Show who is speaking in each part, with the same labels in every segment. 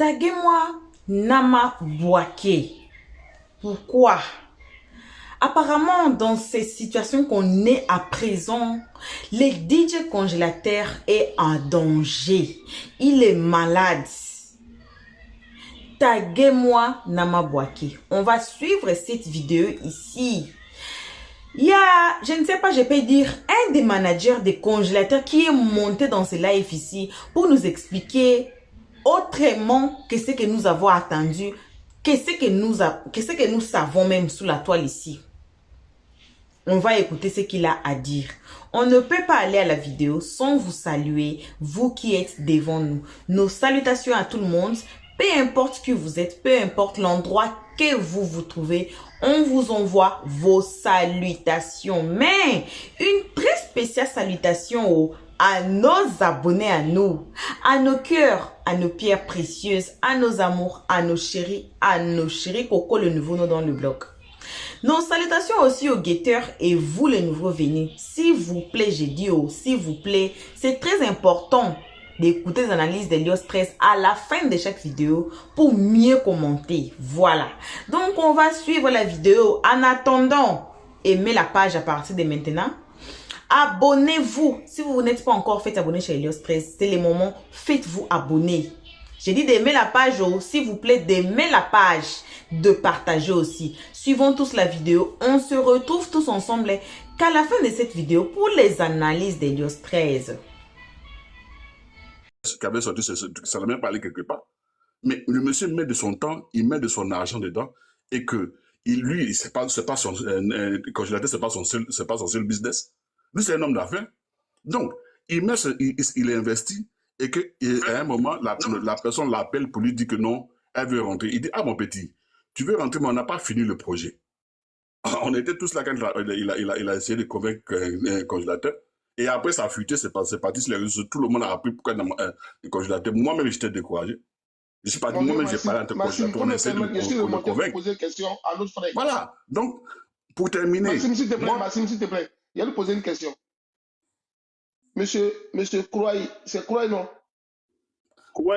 Speaker 1: Taguez-moi Nama Bouaké. Pourquoi? Apparemment, dans ces situations qu'on est à présent, le DJ congélateur est en danger. Il est malade. Taguez-moi Nama Bouaké. On va suivre cette vidéo ici. Il y a, je ne sais pas, je peux dire, un des managers des congélateurs qui est monté dans ce live ici pour nous expliquer autrement que ce que nous avons attendu, que ce que nous savons même sous la toile ici. On va écouter ce qu'il a à dire. On ne peut pas aller à la vidéo sans vous saluer, vous qui êtes devant nous. Nos salutations à tout le monde, peu importe qui vous êtes, peu importe l'endroit que vous vous trouvez, on vous envoie vos salutations. Mais une très spéciale salutation à nos abonnés, à nous, à nos cœurs, à nos pierres précieuses, à nos amours, à nos chéris Coco, le nouveau nom dans le blog. Nos salutations aussi aux guetteurs et vous les nouveaux venus. S'il vous plaît, j'ai dit s'il vous plaît, c'est très important d'écouter les analyses d'Elios 13 à la fin de chaque vidéo pour mieux commenter. Voilà. Donc, on va suivre la vidéo. En attendant, aimez la page à partir de maintenant. Abonnez-vous. Si vous n'êtes pas encore fait abonner chez Elios 13, c'est le moment. Faites-vous abonner. J'ai dit d'aimer la page, s'il vous plaît, d'aimer la page, de partager aussi. Suivons tous la vidéo. On se retrouve tous ensemble qu'à la fin de cette vidéo pour les analyses d'Elios 13.
Speaker 2: Qui avait sorti, ça n'a même pas allé quelque part. Mais le monsieur met de son temps, il met de son argent dedans et que lui, c'est pas son congélateur, c'est pas son seul business. Lui, c'est un homme d'affaires. Donc, il investit et qu'à un moment, la personne l'appelle pour lui dire que non, elle veut rentrer. Il dit, ah mon petit, tu veux rentrer, mais on n'a pas fini le projet. On était tous là quand il a essayé de convaincre un congélateur. Et après, ça a fuité, c'est parti sur les réseaux. Tout le monde a appris pourquoi le congélateur. Moi-même, j'étais découragé. Je suis pas dit, moi-même, j'ai parlé entre congélateur. On essaie de le convaincre.
Speaker 3: Poser une question à notre frère.
Speaker 2: Voilà. Donc, pour terminer.
Speaker 3: Maxime, s'il te plaît, il a lui poser une question. Monsieur Kouaï, c'est Kouaï, non?
Speaker 4: Oui,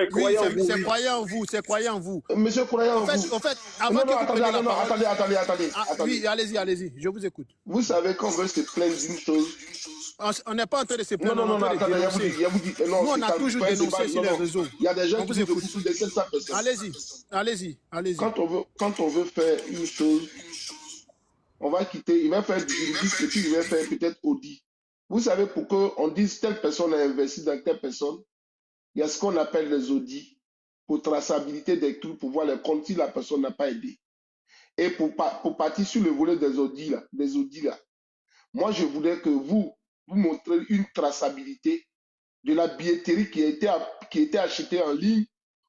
Speaker 4: c'est croyant en vous, c'est croyant en vous.
Speaker 3: Monsieur Kouaï, en vous.
Speaker 4: En fait, avant que vous preniez la parole...
Speaker 3: Attendez.
Speaker 4: Oui, allez-y, je vous écoute.
Speaker 3: Vous savez qu'on veut se plaindre d'une chose.
Speaker 4: On n'est pas en train de se plaindre.
Speaker 3: Non, attendez, il y a vous dit.
Speaker 4: Nous, on a toujours dénoncé sur les réseaux.
Speaker 3: Il y a des gens qui vous écoutent de 700 personnes.
Speaker 4: Allez-y.
Speaker 3: Quand on veut faire une chose, on va quitter, il va faire du juridisme et puis il va faire peut-être audit. Vous savez pourquoi on dise telle personne a investi dans telle personne? Il y a ce qu'on appelle les audits pour traçabilité des trucs, pour voir les comptes si la personne n'a pas aidé. Et pour partir sur le volet des audits là, moi je voudrais que vous montrez une traçabilité de la billetterie qui a été achetée en ligne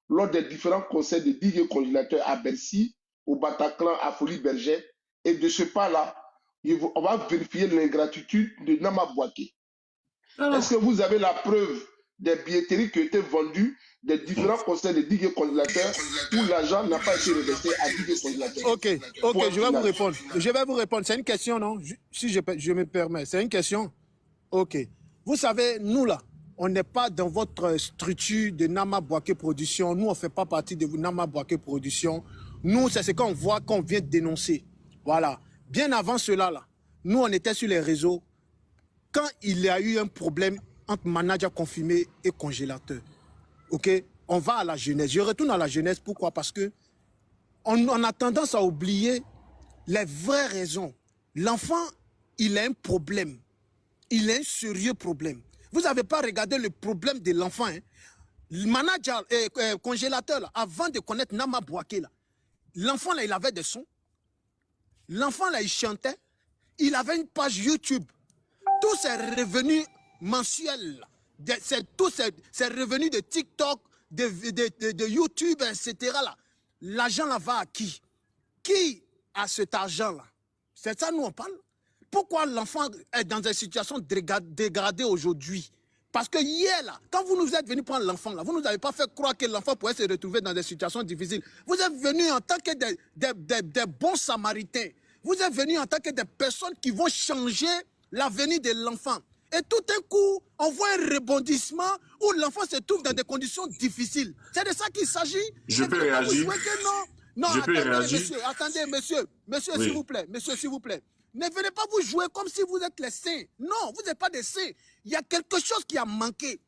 Speaker 3: lors des différents conseils de DJ congélateurs à Bercy, au Bataclan, à Folie Bergère. Et de ce pas-là, on va vérifier l'ingratitude de Nama Bouaké. Est-ce que vous avez la preuve des billetteries qui ont été vendues des différents conseils de DJ congélateurs où l'argent n'a pas été reversé à DJ congélateur?
Speaker 4: Ok, je vais vous répondre. C'est une question, non? Si je me permets, c'est une question. Ok. Vous savez, nous là, on n'est pas dans votre structure de Nama Bouaké Production. Nous, on ne fait pas partie de Nama Bouaké Production. Nous, c'est ce qu'on voit, qu'on vient de dénoncer. Voilà. Bien avant cela, là, nous, on était sur les réseaux. Quand il y a eu un problème entre manager confirmé et congélateur, ok, on va à la jeunesse. Je retourne à la jeunesse. Pourquoi? Parce que on a tendance à oublier les vraies raisons. L'enfant, il a un problème. Il a un sérieux problème. Vous n'avez pas regardé le problème de l'enfant. Hein? Le manager, congélateur, là, avant de connaître Nama Bouaké, l'enfant, il avait des sons. L'enfant, là, il chantait. Il avait une page YouTube. Tous ces revenus mensuels, tous ces revenus de TikTok, de YouTube, etc. L'argent, là, va à qui? Qui a cet argent-là? C'est ça, nous, on parle. Pourquoi l'enfant est dans une situation dégradée aujourd'hui? Parce que hier, là, quand vous nous êtes venus prendre l'enfant, là, vous ne nous avez pas fait croire que l'enfant pourrait se retrouver dans des situations difficiles. Vous êtes venus en tant que des bons samaritains. Vous êtes venus en tant que des personnes qui vont changer l'avenir de l'enfant. Et tout d'un coup, on voit un rebondissement où l'enfant se trouve dans des conditions difficiles. C'est de ça qu'il s'agit.
Speaker 2: Je peux réagir.
Speaker 4: Non,
Speaker 2: je peux
Speaker 4: attendez,
Speaker 2: réagir.
Speaker 4: monsieur, attendez, monsieur,
Speaker 2: Oui.
Speaker 4: s'il vous plaît, monsieur, s'il vous plaît. Ne venez pas vous jouer comme si vous êtes les saints. Non, vous n'êtes pas des saints. Il y a quelque chose qui a manqué.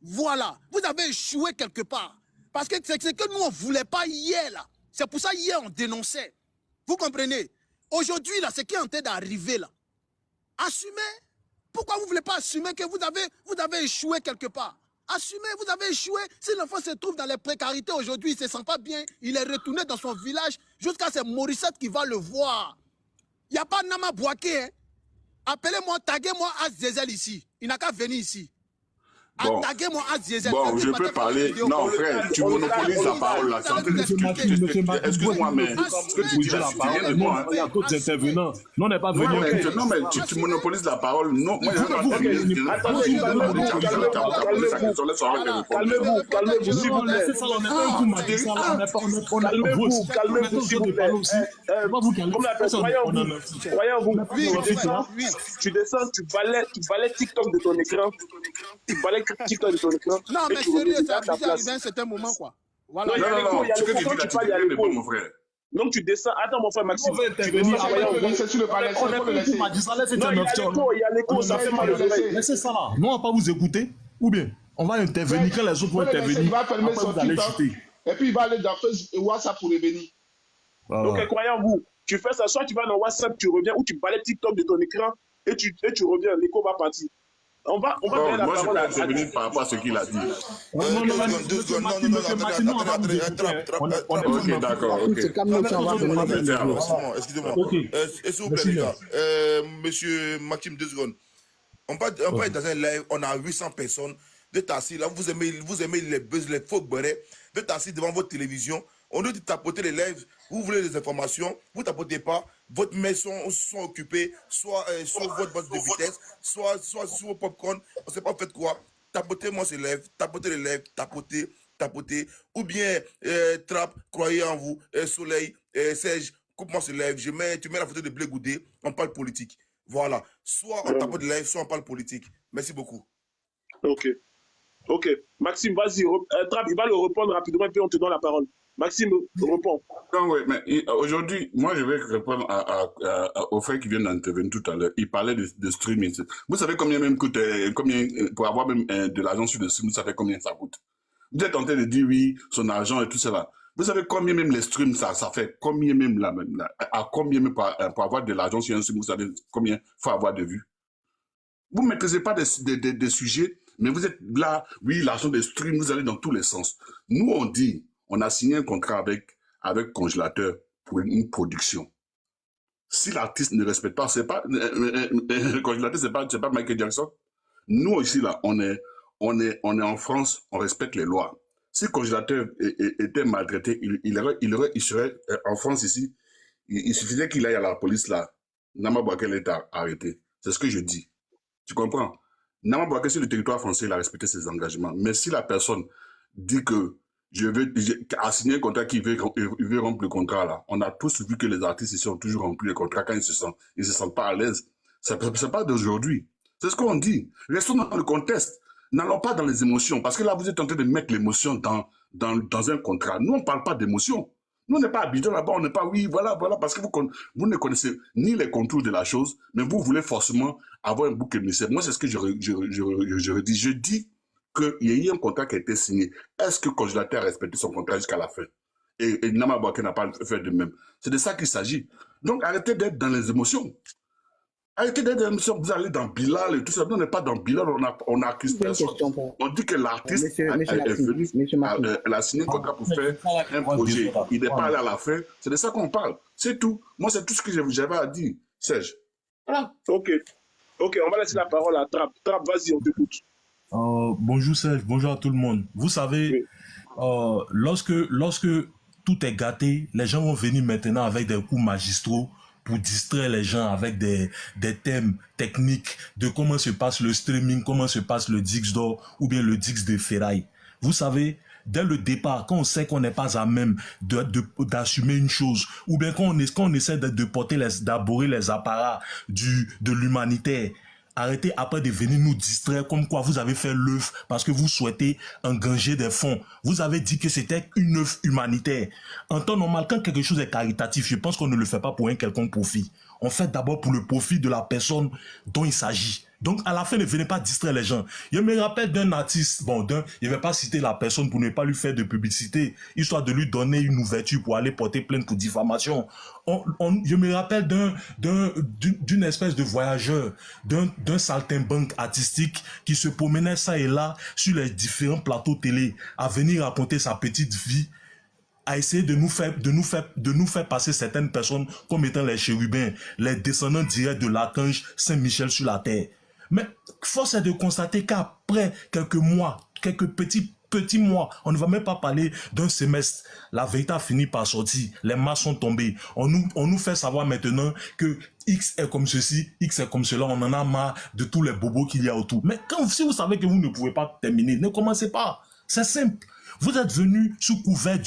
Speaker 4: Voilà, vous avez échoué quelque part. Parce que c'est ce que nous, on ne voulait pas hier, là. C'est pour ça, hier, on dénonçait. Vous comprenez? Aujourd'hui, là, ce qui est en train d'arriver, là, assumez. Pourquoi vous ne voulez pas assumer que vous avez échoué quelque part? Assumez, vous avez échoué. Si l'enfant se trouve dans les précarités aujourd'hui, il ne se sent pas bien, il est retourné dans son village, jusqu'à c'est Morissette qui va le voir. Il n'y a pas Nama Bouaké. Hein. Appelez-moi, taguez-moi Azizel ici. Il n'a qu'à venir ici.
Speaker 2: Bon, je peux parler. Non, frère, tu monopolises la parole là. Excuse-moi, mais ce que tu dis là,
Speaker 5: il y a d'autres intervenants. Non, on n'est pas venu.
Speaker 2: Non, mais tu monopolises la parole. Non, moi,
Speaker 5: calmez-vous. Si vous laissez ça, on n'est pas vous m'avez ça là.
Speaker 6: Calmez-vous, s'il vous plaît. Voyons-vous, tu descends, tu balais TikTok de ton écran. Tu balais TikTok de ton écran.
Speaker 4: Non, mais sérieux, ça a déjà arrivé à un certain moment, quoi. Voilà.
Speaker 2: Non, ce que tu dis là, tu dis pas, mon frère.
Speaker 6: Donc tu descends. Attends, mon frère Maxime.
Speaker 3: On va laisser sur le palais.
Speaker 5: Non,
Speaker 6: il y a l'écho, ça fait mal aux oreilles.
Speaker 5: Laissez ça là. Non, on va pas vous écouter. Ou bien, on va intervenir quand les autres vont intervenir.
Speaker 3: Il va fermer son
Speaker 5: vous allez
Speaker 3: TikTok.
Speaker 5: chuter.
Speaker 3: Et puis il va aller dans Facebook et WhatsApp pour revenir.
Speaker 6: Donc, croyons-vous, tu fais ça, soit tu vas dans WhatsApp, tu reviens, ou tu balais TikTok de ton écran et tu reviens, l'écho va partir. On va donner la
Speaker 2: moi, je
Speaker 6: parole
Speaker 2: peux
Speaker 6: à
Speaker 2: intervenir par rapport à ce qu'il a dit. Ok, d'accord, ok.
Speaker 7: Excusez-moi. S'il vous plaît, les gars. Monsieur Maxime, 2 secondes. On peut être dans un live, on a 800 personnes. Vous êtes assis là, vous aimez les buzz, les faux bonnets. Vous êtes assis devant votre télévision. On doit tapoter les lives. Vous voulez des informations, vous ne tapotez pas. Votre mains sont occupées, soit sur votre boîte de vitesse, soit sur vos popcorn. On ne sait pas faites quoi. Tapotez-moi ces lèvres, tapotez les lèvres, tapotez. Ou bien, Trapp, croyez en vous, Soleil, Serge, coupe-moi ces lèvres. Tu mets la photo de Blé Goudé, on parle politique. Voilà. Soit on tapote les lèvres, soit on parle politique. Merci beaucoup.
Speaker 6: Ok. Maxime, vas-y. Trapp, il va le répondre rapidement et puis on te donne la parole. Maxime, réponds.
Speaker 2: Non, oui, mais aujourd'hui, moi, je vais répondre au frère qui vient d'intervenir tout à l'heure. Il parlait de streaming. Vous savez combien coûte, pour avoir même de l'argent sur le stream, vous savez combien ça coûte? Vous êtes en train de dire oui, son argent et tout cela. Vous savez combien même les streams, ça fait combien même là, à combien même pour avoir de l'argent sur un stream, vous savez combien faut avoir de vues? Vous ne maîtrisez pas des sujets, mais vous êtes là, oui, l'argent des streams, vous allez dans tous les sens. Nous, on dit, on a signé un contrat avec Congélateur pour une production. Si l'artiste ne respecte pas, c'est pas Congélateur, c'est pas Michael Jackson. Nous ici là, on est en France, on respecte les lois. Si Congélateur était maltraité, il serait en France ici. Il suffisait qu'il aille à la police là. Nama Bouaké est arrêté. C'est ce que je dis. Tu comprends? Nama Bouaké sur le territoire français, il a respecté ses engagements. Mais si la personne dit que a signé un contrat qui veut rompre le contrat là. On a tous vu que les artistes ici ont toujours rempli le contrat quand ils se sentent pas à l'aise. C'est pas d'aujourd'hui. C'est ce qu'on dit. Restons dans le contexte. N'allons pas dans les émotions. Parce que là, vous êtes en train de mettre l'émotion dans un contrat. Nous, on parle pas d'émotion. Nous, on n'est pas habitués là-bas. On n'est pas, oui, voilà. Parce que vous ne connaissez ni les contours de la chose, mais vous voulez forcément avoir un bouc émissaire. Moi, c'est ce que je redis. Je dis qu'il y a eu un contrat qui a été signé. Est-ce que Congélateur a respecté son contrat jusqu'à la fin? Et Nama Bouaké n'a pas fait de même. C'est de ça qu'il s'agit. Donc, arrêtez d'être dans les émotions. Arrêtez d'être dans les émotions. Vous allez dans Bilal et tout ça. Nous, on n'est pas dans Bilal. On accuse personne. On dit que l'artiste est venu. Elle a signé un contrat pour faire un projet. Il n'est pas allé à la fin. C'est de ça qu'on parle. C'est tout. Moi, c'est tout ce que j'avais à dire. Serge.
Speaker 6: Voilà. Ok, on va laisser la parole à Trapp. Trapp, vas-y, on t'écoute.
Speaker 5: Bonjour Serge, bonjour à tout le monde. Vous savez, lorsque tout est gâté, les gens vont venir maintenant avec des coups magistraux pour distraire les gens avec des thèmes techniques de comment se passe le streaming, comment se passe le Dix d'or ou bien le Dix de ferraille. Vous savez, dès le départ, quand on sait qu'on n'est pas à même d'assumer une chose, ou bien quand on essaie d'aborder les apparats de l'humanitaire, arrêtez après de venir nous distraire comme quoi vous avez fait l'œuvre parce que vous souhaitez engranger des fonds. Vous avez dit que c'était une œuvre humanitaire. En temps normal, quand quelque chose est caritatif, je pense qu'on ne le fait pas pour un quelconque profit. On fait d'abord pour le profit de la personne dont il s'agit. Donc, à la fin, ne venez pas distraire les gens. Je me rappelle d'un artiste, bon, je ne vais pas citer la personne pour ne pas lui faire de publicité, histoire de lui donner une ouverture pour aller porter plainte pour diffamation. Je me rappelle d'une espèce de voyageur, d'un saltimbanque artistique qui se promenait ça et là sur les différents plateaux télé à venir raconter sa petite vie, à essayer de nous faire passer certaines personnes comme étant les chérubins, les descendants directs de l'archange Saint-Michel sur la terre. Mais force est de constater qu'après quelques mois, quelques petits mois, on ne va même pas parler d'un semestre. La vérité a fini par sortir. Les masses sont tombées. On nous fait savoir maintenant que X est comme ceci, X est comme cela. On en a marre de tous les bobos qu'il y a autour. Mais si vous savez que vous ne pouvez pas terminer, ne commencez pas. C'est simple. Vous êtes venu sous couvert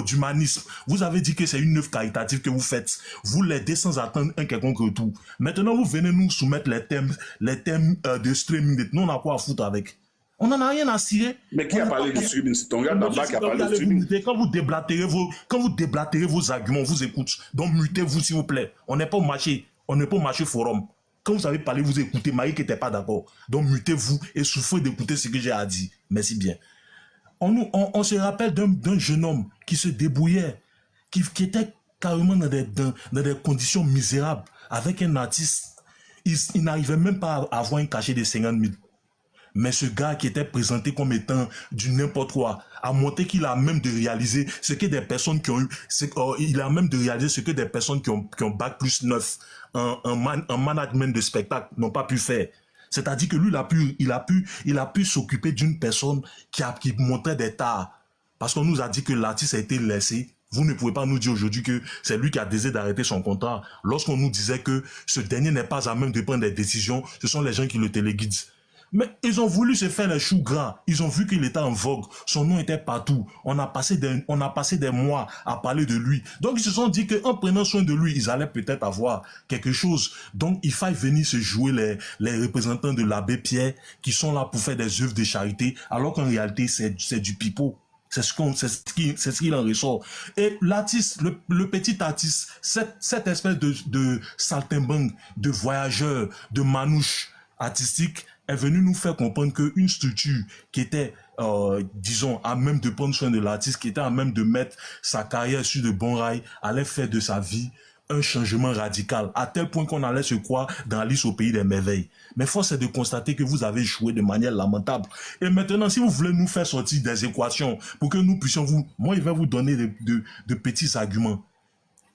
Speaker 5: d'humanisme. Vous avez dit que c'est une œuvre caritative que vous faites. Vous l'aidez sans attendre un quelconque retour. Maintenant, vous venez nous soumettre les thèmes de streaming. Nous, on a quoi à foutre avec? On n'en a rien à cirer.
Speaker 2: Mais qui a parlé de streaming? C'est ton gars d'en-bas qui a parlé de streaming.
Speaker 5: Quand vous déblatérez vos arguments, on vous écoute. Donc, mutez-vous, s'il vous plaît. On n'est pas au marché. On n'est pas au marché forum. Quand vous savez parler, vous écoutez. Marie qui n'était pas d'accord. Donc, mutez-vous et souffrez d'écouter ce que j'ai à dire. Merci bien. On se rappelle d'un jeune homme qui se débrouillait, qui était carrément dans des conditions misérables, avec un artiste. Il n'arrivait même pas à avoir un cachet de 50 000. Mais ce gars qui était présenté comme étant du n'importe quoi, a montré qu'il a même de réaliser ce que des personnes qui ont eu, il a même de réaliser ce que des personnes qui ont bac plus 9 en management de spectacle n'ont pas pu faire. C'est-à-dire que lui, il a pu s'occuper d'une personne qui montrait des tares. Parce qu'on nous a dit que l'artiste a été laissé. Vous ne pouvez pas nous dire aujourd'hui que c'est lui qui a décidé d'arrêter son contrat. Lorsqu'on nous disait que ce dernier n'est pas à même de prendre des décisions, ce sont les gens qui le téléguident. Mais ils ont voulu se faire les choux gras. Ils ont vu qu'il était en vogue. Son nom était partout. On a passé des mois à parler de lui. Donc ils se sont dit qu'en prenant soin de lui, ils allaient peut-être avoir quelque chose. Donc il fallait venir se jouer les représentants de l'abbé Pierre qui sont là pour faire des œuvres de charité, alors qu'en réalité c'est du pipeau. C'est ce qu'il en ressort. Et l'artiste, le petit artiste, cette espèce de saltimbanque, de voyageur, de manouche artistique, est venu nous faire comprendre qu'une structure qui était, disons, à même de prendre soin de l'artiste, qui était à même de mettre sa carrière sur de bons rails, allait faire de sa vie un changement radical, à tel point qu'on allait se croire dans Alice au pays des merveilles. Mais force est de constater que vous avez échoué de manière lamentable. Et maintenant, si vous voulez nous faire sortir des équations pour que nous puissions moi, je vais vous donner de petits arguments.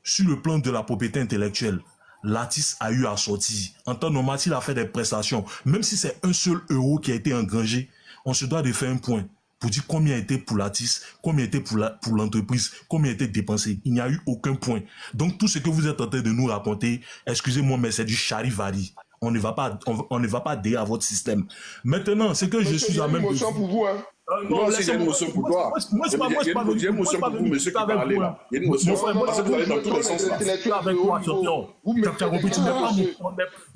Speaker 5: Sur le plan de la propriété intellectuelle, l'artiste a eu à sortir. En temps normal, s'il a fait des prestations, même si c'est un seul euro qui a été engrangé, on se doit de faire un point pour dire combien a été pour l'artiste, combien a été pour l'entreprise, combien a été dépensé. Il n'y a eu aucun point. Donc tout ce que vous êtes en train de nous raconter, excusez-moi, mais c'est du charivari. On ne va pas adhérer à votre système. Maintenant, c'est que je suis à même...
Speaker 3: pour vous, hein.
Speaker 2: Non, c'est une émotion pour toi. Il y a une émotion pour vous, monsieur qui parlait là. Il y a une émotion. Parce que vous allez dans tous les sens là.
Speaker 5: Avec toi, champion.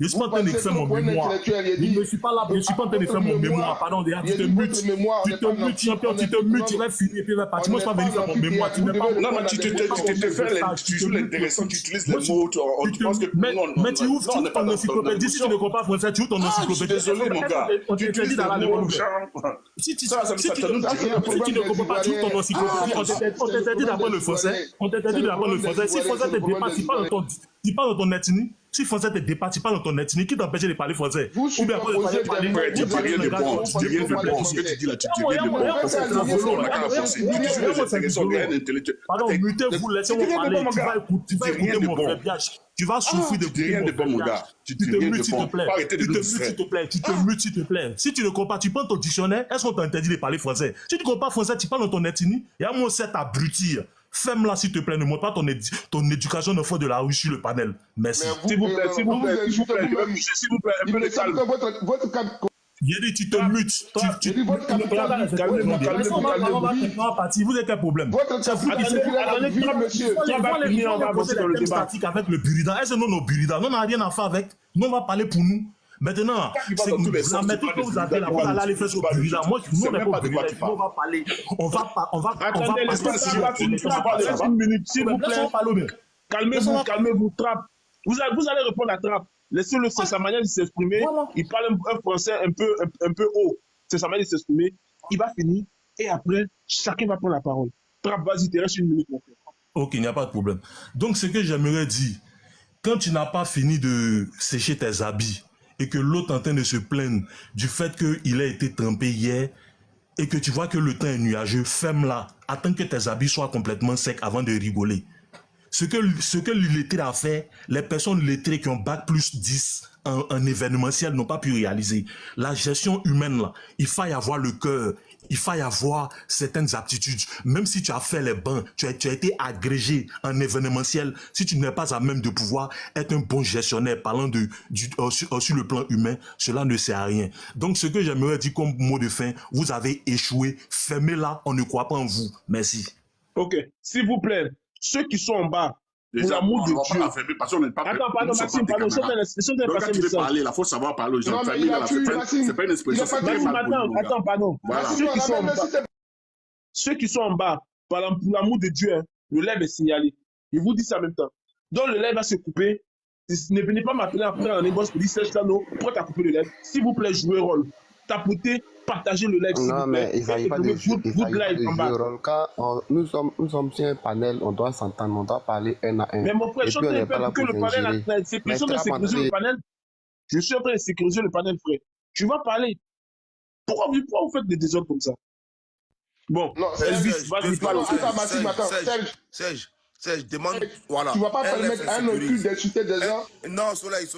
Speaker 5: Je suis pas en train de faire mon mémoire. Je ne suis pas là, je suis pas en train de faire mon mémoire. Pardon, tu te mutes. Tu te mutes, champion, tu te mutes, tu vas finir et puis il va partir. Moi, je ne suis pas venu faire mon mémoire. Tu n'es pas.
Speaker 2: Non, mais tu fais tu joues l'intéressant, tu utilises les mots. Tu penses que.
Speaker 5: Mais tu ouvres ton encyclopédie. Si tu ne comprends pas français, tu ouvres ton encyclopédie.
Speaker 2: Désolé, mon gars.
Speaker 5: On t'interdit dans la révolution. Si tu ne comprends pas, tu ouvres ton encyclopédie. On t'interdit d'apprendre le français. On t'interdit d'apprendre le français. Si le français te dépasse, tu parles dans ton ethnie. Si le français te dépasse, tu parles dans ton ethnie. Qui t'empêche de parler français? Ou bien après de parler.
Speaker 2: Tu dis rien de bon. Tu dis rien de bon. Ce que tu dis là, tu dis rien de bon.
Speaker 5: Pardon, mutez-vous, laissez-moi parler. Tu vas écouter mon verbiage. Tu vas souffrir de
Speaker 2: rien de bon, mon gars.
Speaker 5: Tu te mutes, s'il te plaît. Tu te mutes, s'il te plaît. Si tu ne comprends pas, tu prends ton dictionnaire. Est-ce qu'on t'a interdit de parler français? Si tu ne comprends pas français, tu parles dans ton ethnie. Il y a mon set abrutir. Ferme-la, s'il te plaît. Ne montre pas ton éducation de fois de la rue sur le panel. Merci.
Speaker 6: S'il vous plaît, s'il vous plaît, un peu de calme.
Speaker 5: Il dit, tu te mutes. Vous êtes quel problème? C'est vous qui avec le Burida. Est-ce que nous, nos Burida, on n'a rien à faire avec? Nous, on va parler pour nous. Maintenant,
Speaker 2: Quand tu vas dans tous les sens,
Speaker 5: la
Speaker 2: tu
Speaker 5: méthode que
Speaker 2: parles
Speaker 5: vous avez là, vous allez aller faire sur Burila. Moi, nous, on n'est pas Burila. On va parler. On va
Speaker 6: Attendez, laissez-moi laisse une minute, s'il vous plaît. Calmez-vous, calmez-vous, Trapp. Vous allez répondre à Trapp. Laissez-le, c'est sa manière de s'exprimer. Il parle un français un peu haut. C'est sa manière de s'exprimer. Il va finir et après, chacun va prendre la parole. Trapp, vas-y, te reste une minute, mon frère.
Speaker 5: Ok, il n'y a pas de problème. Donc, ce que j'aimerais dire, quand tu n'as pas fini de sécher tes habits et que l'autre est en train de se plaindre du fait qu'il a été trempé hier et que tu vois que le temps est nuageux, ferme-la. Attends que tes habits soient complètement secs avant de rigoler. Ce que l'illettré a fait, les personnes lettrées qui ont bac plus 10 en événementiel n'ont pas pu réaliser. La gestion humaine, là, il faut y avoir le cœur, il faut y avoir certaines aptitudes. Même si tu as fait les bancs, tu as été agrégé en événementiel, si tu n'es pas à même de pouvoir être un bon gestionnaire parlant sur le plan humain, cela ne sert à rien. Donc ce que j'aimerais dire comme mot de fin, vous avez échoué, fermez-la, on ne croit pas en vous. Merci.
Speaker 6: Ok, s'il vous plaît, ceux qui sont en bas, pour
Speaker 2: Déjà,
Speaker 6: l'amour de
Speaker 2: on va
Speaker 6: Dieu.
Speaker 2: pas la fermer parce qu'on n'est pas prêt.
Speaker 6: Attends, pardon, Maxime, pardon.
Speaker 2: Donc, quand tu veux parler, il faut savoir parler aux gens.
Speaker 3: Non, mais
Speaker 2: Famille,
Speaker 3: il a
Speaker 2: là,
Speaker 3: tué
Speaker 2: c'est
Speaker 3: Maxime.
Speaker 2: pas une expression.
Speaker 3: Il a pas
Speaker 2: c'est
Speaker 3: tué
Speaker 2: très mal poli, mon gars.
Speaker 6: Attends, pardon.
Speaker 2: Voilà.
Speaker 6: Ceux qui sont en bas, pour l'amour de Dieu, hein, le live est signalé. Je vous dis ça en même temps. Donc le live va se couper. Ne venez pas m'appeler après en inbox pour dire Serge Tano, pourquoi tu as coupé le live? S'il vous plaît, jouez rôle. Tapotez, partagez le live.
Speaker 8: Non, mais il ne s'agit pas de jouer
Speaker 6: rôle.
Speaker 8: Quand nous sommes sur un panel, on doit s'entendre, on doit parler un à un.
Speaker 6: Mais mon frère, je suis en train de faire que le panel a sécuriser le panel. Je suis en train de sécuriser le panel, frère. Tu vas parler. Pourquoi vous faites des désordres comme ça? Bon,
Speaker 3: non,
Speaker 6: Elvis, vas-y, parle.
Speaker 7: Serge, demande, voilà.
Speaker 3: Tu vas pas permettre à un occulte d'insulter des gens.
Speaker 7: Non, Soleil,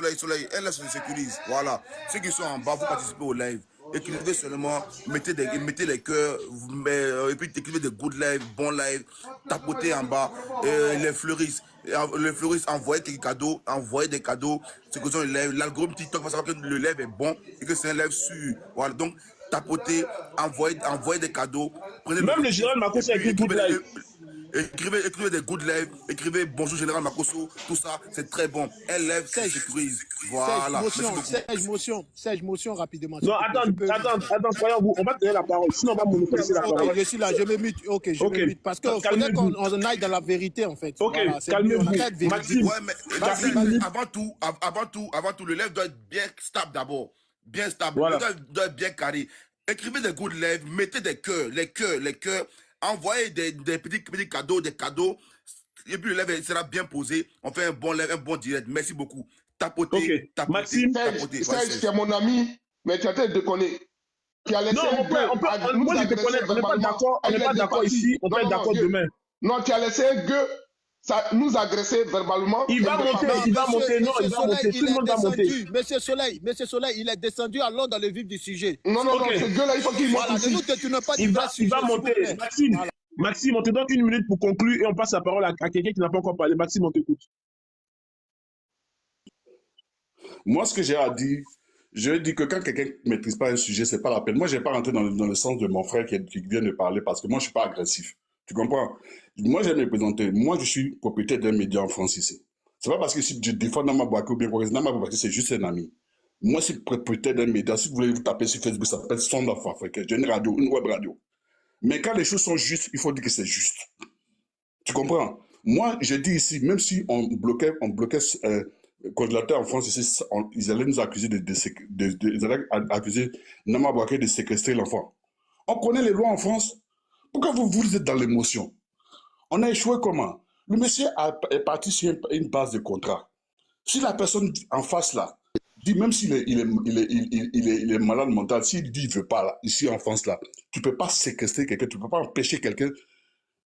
Speaker 7: elle se sécurise, voilà. Ceux qui sont en bas, vous participez au live. Écrivez seulement, mettez les cœurs, et puis écrivez des good live, bons live, tapotez en bas, les fleuristes, envoyez des cadeaux, c'est que sont le live. L'algorithme TikTok va savoir que le live est bon et que c'est un live sûr. Voilà, donc tapotez, envoyez des cadeaux.
Speaker 6: Même le général Makosso a écrit good live.
Speaker 7: Écrivez des good live, écrivez bonjour général Makosso, tout ça, c'est très bon. Elle lève, c'est sécurise. Voilà.
Speaker 4: Serge, motion rapidement.
Speaker 6: Non, attends, voyons-vous, on va te donner la parole, sinon on va monopoliser la parole.
Speaker 4: Je suis là, je me mute. Ok, je me mute. Parce qu'il faudrait qu'on aille dans la vérité, en fait.
Speaker 6: Ok,
Speaker 4: voilà,
Speaker 6: calmez-vous. Maxime,
Speaker 7: ouais, mais avant tout, le live doit être bien stable d'abord. Bien stable.
Speaker 6: Voilà.
Speaker 7: Il doit être bien carré. Écrivez des good live, mettez des cœurs, les cœurs. Envoyez des petits cadeaux, et puis le live sera bien posé. On fait un bon live, un bon direct. Merci beaucoup. Tapotez.
Speaker 6: Maxime,
Speaker 3: Serge, tu es mon ami, mais tu as été déconné.
Speaker 6: Non, moi je te connais, on n'est pas d'accord, on n'est pas d'accord ici, on peut être d'accord demain.
Speaker 3: Non, tu as laissé un gueux nous agresser verbalement.
Speaker 6: Il va monter, non, il va monter, tout le monde va monter.
Speaker 4: Monsieur Soleil, il est descendu allons dans le vif du sujet.
Speaker 3: Non, ce gueux-là, il faut qu'il monte ici.
Speaker 6: Il va monter. Maxime, on te donne une minute pour conclure et on passe la parole à quelqu'un qui n'a pas encore parlé. Maxime, on t'écoute.
Speaker 2: Moi, ce que j'ai à dire, je dis que quand quelqu'un ne maîtrise pas un sujet, c'est pas la peine. Moi, je n'ai pas rentré dans le sens de mon frère qui vient de parler parce que moi, je ne suis pas agressif. Tu comprends? Moi, j'aime me présenter. Moi, je suis propriétaire d'un média en France ici. C'est pas parce que si je défends Nama Bouaké ou bien quoi, Nama Bouaké, c'est juste un ami. Moi, je suis propriétaire d'un média. Si vous voulez vous taper sur Facebook, ça s'appelle Sound of Africa. J'ai une radio, une web radio. Mais quand les choses sont justes, il faut dire que c'est juste. Tu comprends? Moi, je dis ici, même si on bloquait congélateur en France ici, ils allaient nous accuser ils allaient accuser Nama Bouaké de séquestrer l'enfant. On connaît les lois en France. Pourquoi vous êtes dans l'émotion? On a échoué comment? Le monsieur est parti sur une base de contrat. Si la personne en face là, dit même s'il est malade mental, s'il dit qu'il ne veut pas là, ici en France là, tu ne peux pas séquestrer quelqu'un, tu ne peux pas empêcher quelqu'un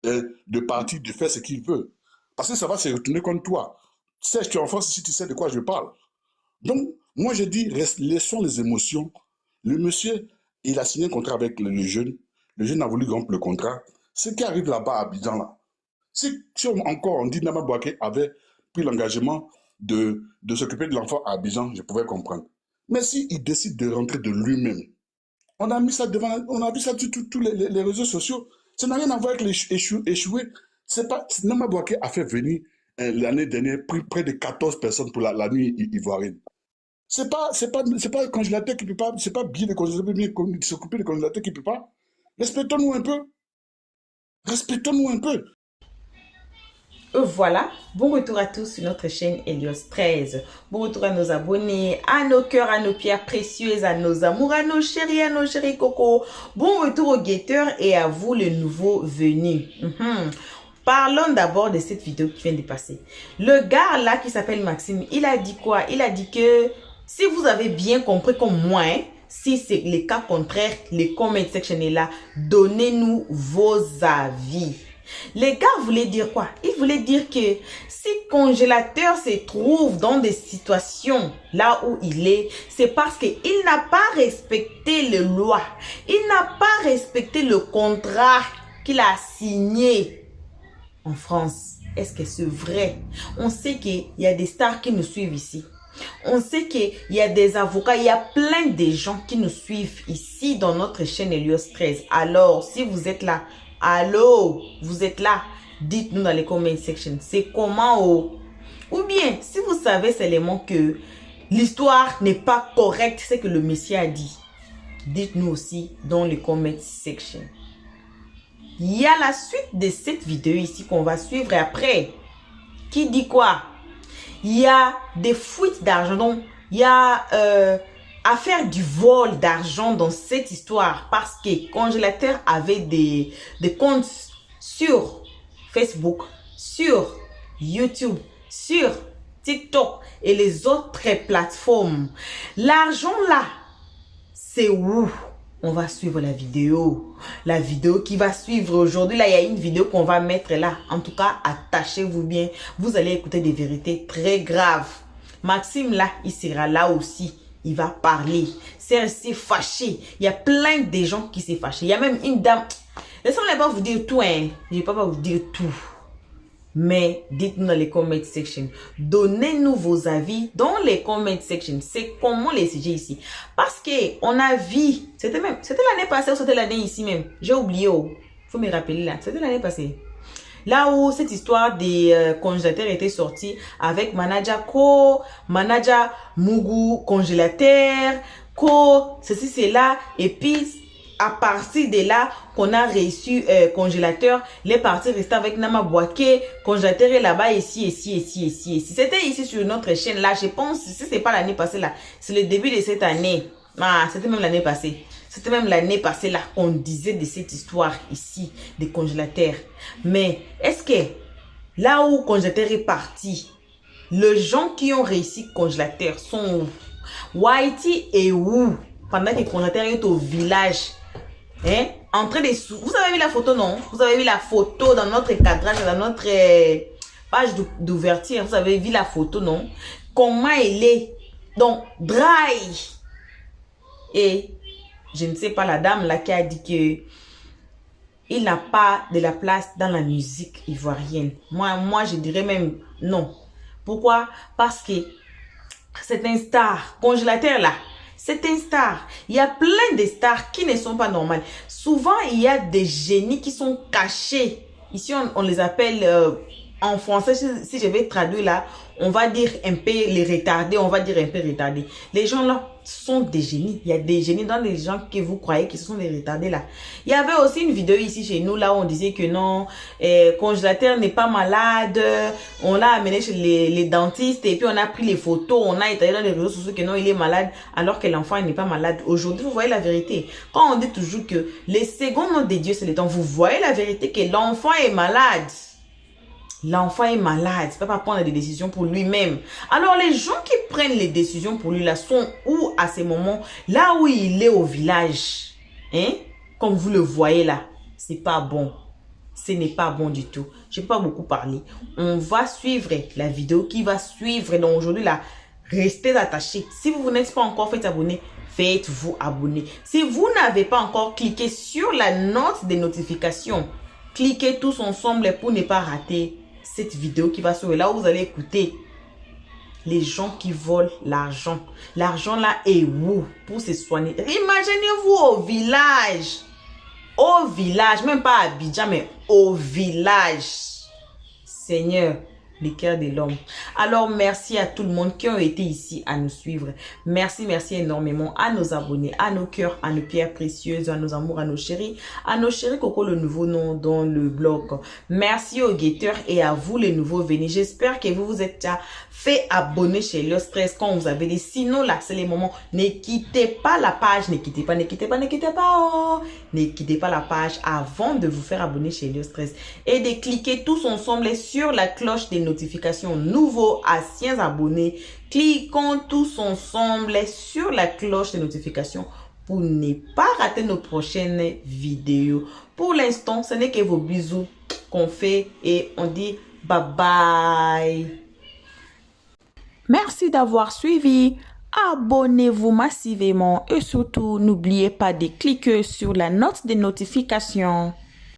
Speaker 2: de partir, de faire ce qu'il veut. Parce que ça va se retourner contre toi. Serge, tu es en France ici, tu sais de quoi je parle. Donc, moi je dis, laissons les émotions. Le monsieur, il a signé un contrat avec le jeune. Le jeune a voulu rompre le contrat. Ce qui arrive là-bas à Abidjan, là, si on dit Nama Bouaké avait pris l'engagement de s'occuper de l'enfant à Abidjan, je pouvais comprendre. Mais s'il décide de rentrer de lui-même, on a mis ça devant, on a vu ça sur tous les réseaux sociaux. Ça n'a rien à voir avec les échoués. C'est pas, Nama Bouaké a fait venir l'année dernière près de 14 personnes pour la nuit ivoirienne. C'est pas le congélateur qui peut pas, c'est pas bien le congélateur de s'occuper du congélateur qui peut pas. Respectons-nous un peu. Respectons-nous un peu.
Speaker 1: Voilà, bon retour à tous sur notre chaîne Helios 13. Bon retour à nos abonnés, à nos cœurs, à nos pierres précieuses, à nos amours, à nos chéris coco. Bon retour aux guetteurs et à vous le nouveau venu. Parlons d'abord de cette vidéo qui vient de passer. Le gars là qui s'appelle Maxime, il a dit quoi? Il a dit que si vous avez bien compris comme moi, hein, si c'est le cas contraire, les comment section est là, donnez-nous vos avis. Les gars voulaient dire quoi? Ils voulaient dire que si congélateur se trouve dans des situations là où il est, c'est parce qu'il n'a pas respecté les lois. Il n'a pas respecté le contrat qu'il a signé en France. Est-ce que c'est vrai? On sait qu'il y a des stars qui nous suivent ici. On sait qu'il y a des avocats, il y a plein de gens qui nous suivent ici dans notre chaîne Helios 13. Alors, si vous êtes là, allô, vous êtes là, dites-nous dans les comment section, c'est comment ou bien, si vous savez seulement que l'histoire n'est pas correcte, c'est que le Messie a dit, dites-nous aussi dans les comment section. Il y a la suite de cette vidéo ici qu'on va suivre après. Qui dit quoi? Il y a des fuites d'argent, donc il y a affaire du vol d'argent dans cette histoire parce que congélateur avait des comptes sur Facebook, sur YouTube, sur TikTok et les autres plateformes. L'argent là, c'est où? On va suivre la vidéo. La vidéo qui va suivre aujourd'hui. Là, il y a une vidéo qu'on va mettre là. En tout cas, attachez-vous bien. Vous allez écouter des vérités très graves. Maxime là, il sera là aussi. Il va parler. C'est fâché. Il y a plein de gens qui s'est fâché. Il y a même une dame. Laissez-moi pas vous dire tout. Hein. Je ne vais pas vous dire tout. Mais dites-nous dans les comment section. Donnez-nous vos avis dans les comment section. C'est comment les sujets ici. Parce que on a vu. C'était l'année passée ou c'était l'année ici même. J'ai oublié. Faut me rappeler là. C'était l'année passée. Là où cette histoire des congélateurs était sortie avec Manager Co, Manager Mugu congélateur, Co, ceci, c'est là. Et puis, à partir de là, qu'on a reçu congélateur, les parties restaient avec Nama Bouaké, congélateur est là-bas, ici. C'était ici sur notre chaîne là, je pense, si c'est pas l'année passée là, c'est le début de cette année. Ah, c'était même l'année passée. C'était même l'année passée là qu'on disait de cette histoire ici, des congélateurs. Mais est-ce que là où congélateur est parti, les gens qui ont réussi congélateur sont où? Whitey est où? Pendant que congélateur est au village. Hein? En train de... Vous avez vu la photo, non? Vous avez vu la photo dans notre cadrage, dans notre page d'ouverture. Vous avez vu la photo, non? Comment elle est? Donc, dry. Et je ne sais pas, la dame là qui a dit que il n'a pas de la place dans la musique ivoirienne. Moi, je dirais même non. Pourquoi? Parce que c'est un star. Congélateur là, c'est un star. Il y a plein de stars qui ne sont pas normales. Souvent, il y a des génies qui sont cachés. Ici, on les appelle... en français, si je vais traduire là, on va dire un peu les retardés, on va dire un peu retardés. Les gens là sont des génies. Il y a des génies dans les gens que vous croyez que ce sont des retardés là. Il y avait aussi une vidéo ici chez nous là où on disait que non, congélateur n'est pas malade. On l'a amené chez les dentistes et puis on a pris les photos, on a étalé dans les réseaux sociaux que non, il est malade alors que l'enfant n'est pas malade. Aujourd'hui, vous voyez la vérité. Quand on dit toujours que les secondes noms de Dieu, c'est le temps, vous voyez la vérité que l'enfant est malade. L'enfant est malade, il ne peut pas prendre des décisions pour lui-même. Alors les gens qui prennent les décisions pour lui là sont où à ces moments? Là où il est au village. Hein? Comme vous le voyez là, c'est pas bon. Ce n'est pas bon du tout. Je ne peux pas beaucoup parler. On va suivre la vidéo qui va suivre. Donc aujourd'hui là, restez attachés. Si vous n'êtes pas encore fait abonner, faites-vous abonner. Si vous n'avez pas encore cliqué sur la note de notification, cliquez tous ensemble pour ne pas rater cette vidéo qui va sur là où vous allez écouter les gens qui volent l'argent. L'argent là est où pour se soigner? Imaginez-vous au village. Au village, même pas à Abidjan, mais au village. Seigneur, le cœur de l'homme. Alors, merci à tout le monde qui ont été ici à nous suivre. Merci énormément à nos abonnés, à nos cœurs, à nos pierres précieuses, à nos amours, à nos chéris Coco, le nouveau nom dans le blog. Merci aux guetteurs et à vous les nouveaux venus. J'espère que vous vous êtes déjà fait abonner chez Helio Stress quand vous avez dit. Sinon, là, c'est les moments. Ne quittez pas la page. Ne quittez pas. Oh. Ne quittez pas la page avant de vous faire abonner chez Helio Stress. Et de cliquer tous ensemble sur la cloche des notifications. Nouveaux, anciens abonnés. Cliquons tous ensemble sur la cloche des notifications pour ne pas rater nos prochaines vidéos. Pour l'instant, ce n'est que vos bisous qu'on fait et on dit bye bye. Merci d'avoir suivi. Abonnez-vous massivement et surtout n'oubliez pas de cliquer sur la note des notifications.